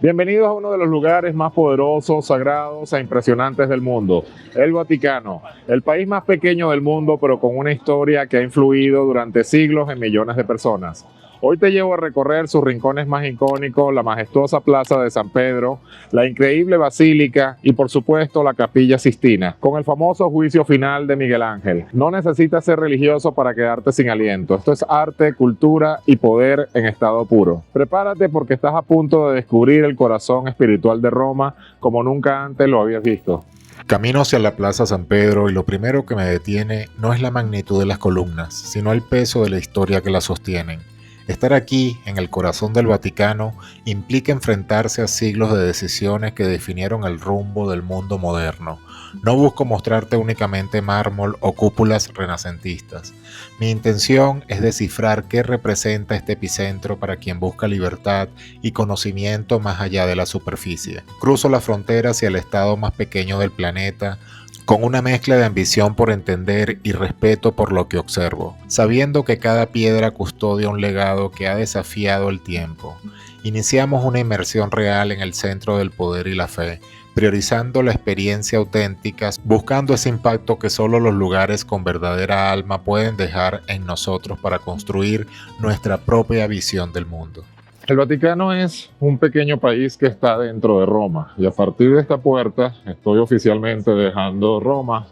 Bienvenidos a uno de los lugares más poderosos, sagrados e impresionantes del mundo, el Vaticano, el país más pequeño del mundo, pero con una historia que ha influido durante siglos en millones de personas. Hoy te llevo a recorrer sus rincones más icónicos, la majestuosa Plaza de San Pedro, la increíble Basílica y por supuesto la Capilla Sixtina, con el famoso juicio final de Miguel Ángel. No necesitas ser religioso para quedarte sin aliento. Esto es arte, cultura y poder en estado puro. Prepárate porque estás a punto de descubrir el corazón espiritual de Roma como nunca antes lo habías visto. Camino hacia la Plaza San Pedro y lo primero que me detiene no es la magnitud de las columnas, sino el peso de la historia que las sostienen. Estar aquí, en el corazón del Vaticano, implica enfrentarse a siglos de decisiones que definieron el rumbo del mundo moderno. No busco mostrarte únicamente mármol o cúpulas renacentistas. Mi intención es descifrar qué representa este epicentro para quien busca libertad y conocimiento más allá de la superficie. Cruzo la frontera hacia el estado más pequeño del planeta, con una mezcla de ambición por entender y respeto por lo que observo, sabiendo que cada piedra custodia un legado que ha desafiado el tiempo. Iniciamos una inmersión real en el centro del poder y la fe, priorizando la experiencia auténtica, buscando ese impacto que solo los lugares con verdadera alma pueden dejar en nosotros para construir nuestra propia visión del mundo. El Vaticano es un pequeño país que está dentro de Roma y a partir de esta puerta estoy oficialmente dejando Roma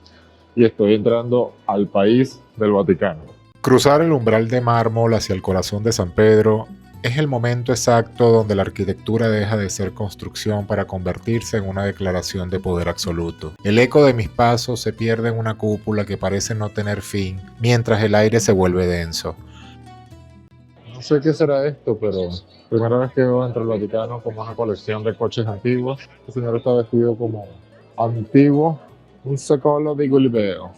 y estoy entrando al país del Vaticano. Cruzar el umbral de mármol hacia el corazón de San Pedro es el momento exacto donde la arquitectura deja de ser construcción para convertirse en una declaración de poder absoluto. El eco de mis pasos se pierde en una cúpula que parece no tener fin mientras el aire se vuelve denso. No sé qué será esto, pero primera vez que veo dentro del Vaticano como una colección de coches antiguos. El señor está vestido como antiguo, un secolo di Guilbeo.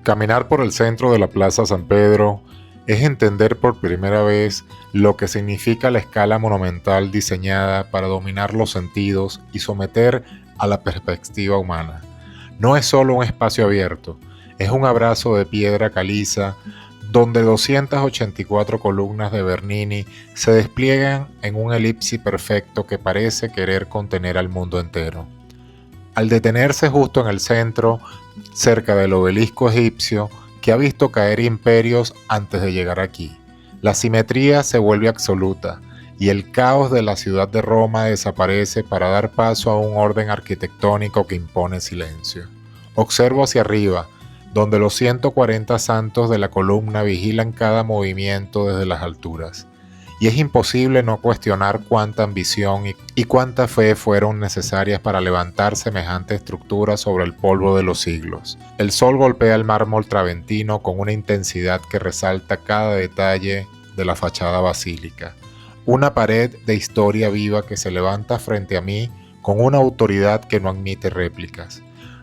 Caminar por el centro de la Plaza San Pedro es entender por primera vez lo que significa la escala monumental diseñada para dominar los sentidos y someter a la perspectiva humana. No es solo un espacio abierto, es un abrazo de piedra caliza donde 284 columnas de Bernini se despliegan en un elipsis perfecto que parece querer contener al mundo entero. Al detenerse justo en el centro, cerca del obelisco egipcio, que ha visto caer imperios antes de llegar aquí, la simetría se vuelve absoluta y el caos de la ciudad de Roma desaparece para dar paso a un orden arquitectónico que impone silencio. Observo hacia arriba, donde los 140 santos de la columna vigilan cada movimiento desde las alturas. Y es imposible no cuestionar cuánta ambición y cuánta fe fueron necesarias para levantar semejante estructura sobre el polvo de los siglos. El sol golpea el mármol traventino con una intensidad que resalta cada detalle de la fachada basílica. Una pared de historia viva que se levanta frente a mí con una autoridad que no admite réplicas.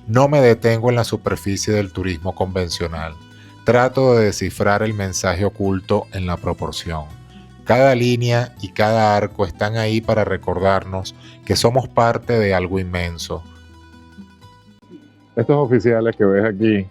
No me detengo en la superficie del turismo convencional. Trato de descifrar el mensaje oculto en la proporción. Cada línea y cada arco están ahí para recordarnos que somos parte de algo inmenso. Estos oficiales que ves aquí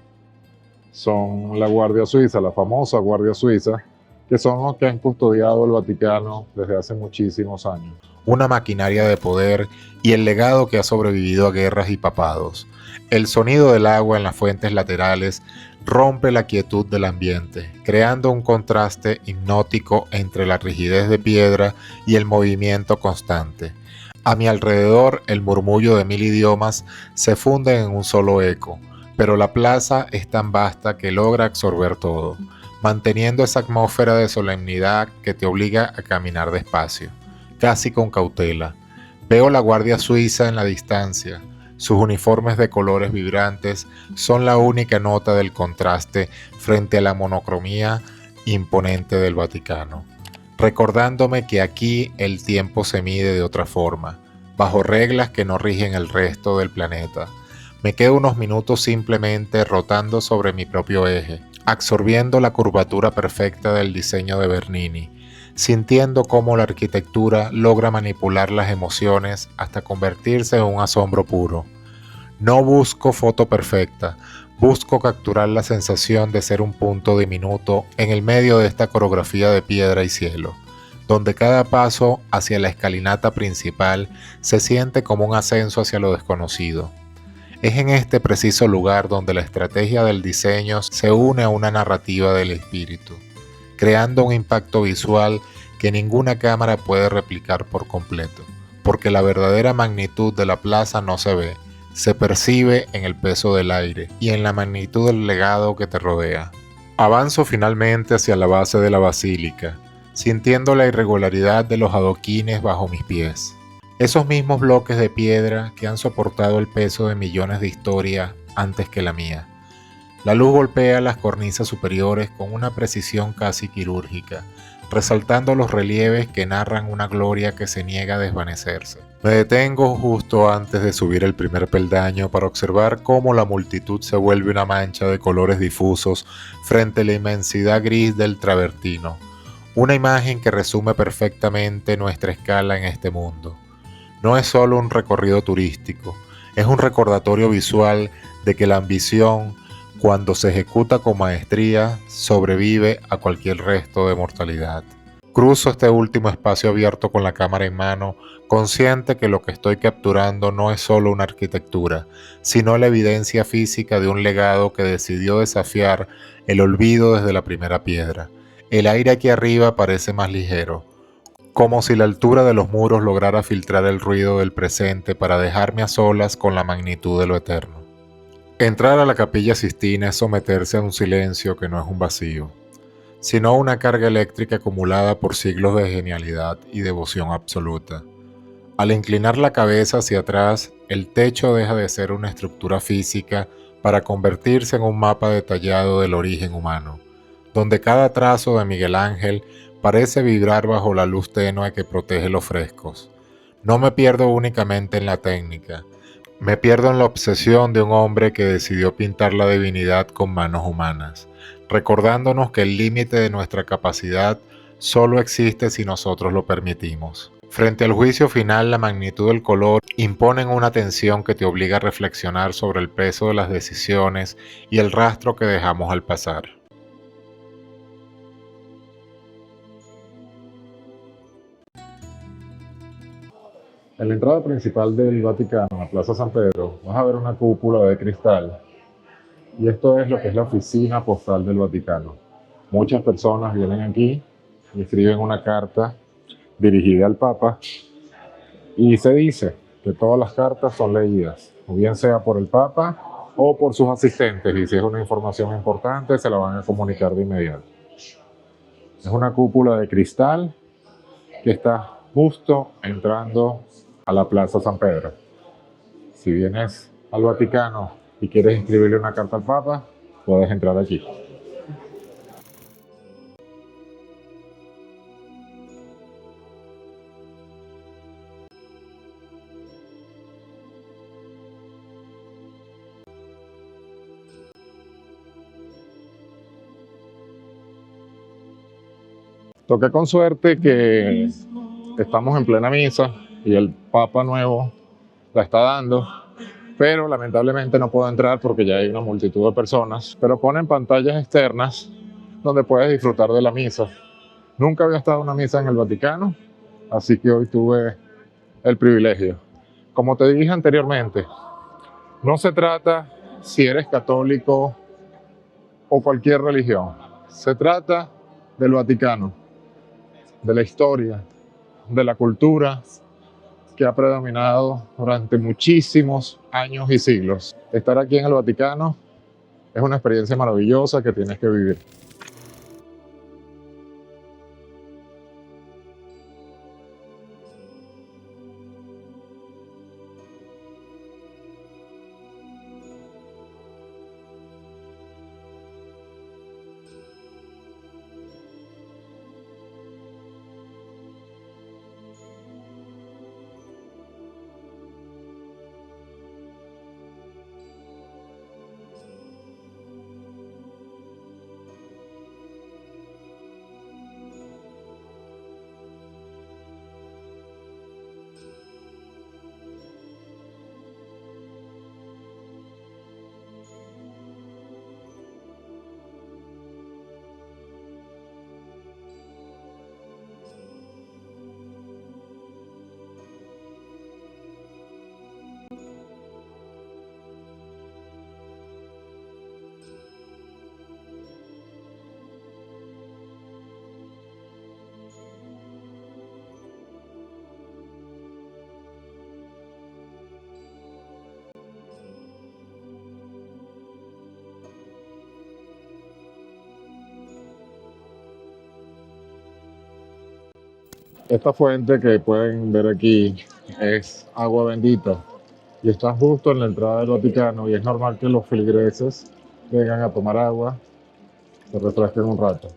son la Guardia Suiza, la famosa Guardia Suiza, que son los que han custodiado el Vaticano desde hace muchísimos años. Una maquinaria de poder y el legado que ha sobrevivido a guerras y papados. El sonido del agua en las fuentes laterales rompe la quietud del ambiente, creando un contraste hipnótico entre la rigidez de piedra y el movimiento constante. A mi alrededor, el murmullo de 1000 idiomas se funden en un solo eco, pero la plaza es tan vasta que logra absorber todo, manteniendo esa atmósfera de solemnidad que te obliga a caminar despacio, casi con cautela. Veo la Guardia Suiza en la distancia. Sus uniformes de colores vibrantes son la única nota del contraste frente a la monocromía imponente del Vaticano, recordándome que aquí el tiempo se mide de otra forma, bajo reglas que no rigen el resto del planeta. Me quedo unos minutos simplemente rotando sobre mi propio eje, absorbiendo la curvatura perfecta del diseño de Bernini, sintiendo cómo la arquitectura logra manipular las emociones hasta convertirse en un asombro puro. No busco foto perfecta, busco capturar la sensación de ser un punto diminuto en el medio de esta coreografía de piedra y cielo. donde cada paso hacia la escalinata principal se siente como un ascenso hacia lo desconocido. Es en este preciso lugar donde la estrategia del diseño se une a una narrativa del espíritu, creando un impacto visual que ninguna cámara puede replicar por completo, porque la verdadera magnitud de la plaza no se ve, se percibe en el peso del aire y en la magnitud del legado que te rodea. Avanzo finalmente hacia la base de la basílica, sintiendo la irregularidad de los adoquines bajo mis pies. Esos mismos bloques de piedra que han soportado el peso de millones de historias antes que la mía. La luz golpea las cornisas superiores con una precisión casi quirúrgica, resaltando los relieves que narran una gloria que se niega a desvanecerse. Me detengo justo antes de subir el primer peldaño para observar cómo la multitud se vuelve una mancha de colores difusos frente a la inmensidad gris del travertino, una imagen que resume perfectamente nuestra escala en este mundo. No es solo un recorrido turístico, es un recordatorio visual de que la ambición, cuando se ejecuta con maestría, sobrevive a cualquier resto de mortalidad. Cruzo este último espacio abierto con la cámara en mano, consciente que lo que estoy capturando no es solo una arquitectura, sino la evidencia física de un legado que decidió desafiar el olvido desde la primera piedra. El aire aquí arriba parece más ligero, como si la altura de los muros lograra filtrar el ruido del presente para dejarme a solas con la magnitud de lo eterno. Entrar a la Capilla Sistina es someterse a un silencio que no es un vacío, sino una carga eléctrica acumulada por siglos de genialidad y devoción absoluta. Al inclinar la cabeza hacia atrás, el techo deja de ser una estructura física para convertirse en un mapa detallado del origen humano, donde cada trazo de Miguel Ángel parece vibrar bajo la luz tenue que protege los frescos. No me pierdo únicamente en la técnica, me pierdo en la obsesión de un hombre que decidió pintar la divinidad con manos humanas, recordándonos que el límite de nuestra capacidad solo existe si nosotros lo permitimos. Frente al juicio final, la magnitud del color imponen una tensión que te obliga a reflexionar sobre el peso de las decisiones y el rastro que dejamos al pasar. En la entrada principal del Vaticano, en la Plaza San Pedro, vas a ver una cúpula de cristal y esto es lo que es la oficina postal del Vaticano. Muchas personas vienen aquí y escriben una carta dirigida al Papa y se dice que todas las cartas son leídas, o bien sea por el Papa o por sus asistentes, y si es una información importante se la van a comunicar de inmediato. Es una cúpula de cristal que está justo entrando a la Plaza San Pedro. Si vienes al Vaticano y quieres escribirle una carta al Papa, puedes entrar aquí. Toqué con suerte que estamos en plena misa y el Papa nuevo la está dando, pero lamentablemente no puedo entrar porque ya hay una multitud de personas, pero ponen pantallas externas donde puedes disfrutar de la misa. Nunca había estado en una misa en el Vaticano, así que hoy tuve el privilegio. Como te dije anteriormente, no se trata si eres católico o cualquier religión, se trata del Vaticano, de la historia, de la cultura que ha predominado durante muchísimos años y siglos. Estar aquí en el Vaticano es una experiencia maravillosa que tienes que vivir. Esta fuente que pueden ver aquí es agua bendita y está justo en la entrada del Vaticano y es normal que los feligreses vengan a tomar agua, se refresquen un rato.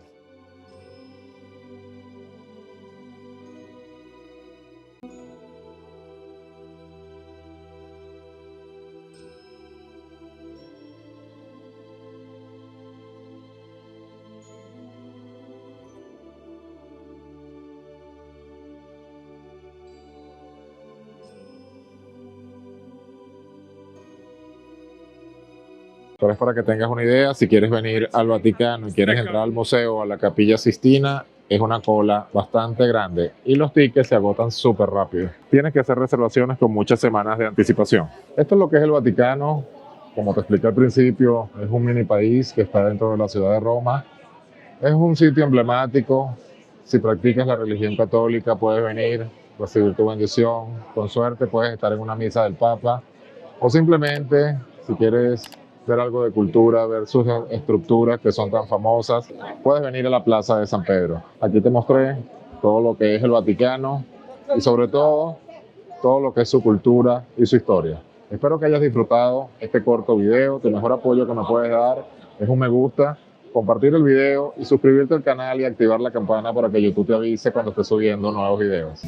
Pero es para que tengas una idea, si quieres venir al Vaticano y quieres entrar al museo o a la Capilla Sistina, es una cola bastante grande y los tickets se agotan súper rápido. Tienes que hacer reservaciones con muchas semanas de anticipación. Esto es lo que es el Vaticano. Como te expliqué al principio, es un mini país que está dentro de la ciudad de Roma. Es un sitio emblemático. Si practicas la religión católica, puedes venir, recibir tu bendición. Con suerte, puedes estar en una misa del Papa. O simplemente, si quieres ver algo de cultura, ver sus estructuras que son tan famosas, puedes venir a la Plaza de San Pedro. Aquí te mostré todo lo que es el Vaticano y sobre todo lo que es su cultura y su historia. Espero que hayas disfrutado este corto video. Tu mejor apoyo que me puedes dar es un me gusta, compartir el video y suscribirte al canal y activar la campana para que YouTube te avise cuando esté subiendo nuevos videos.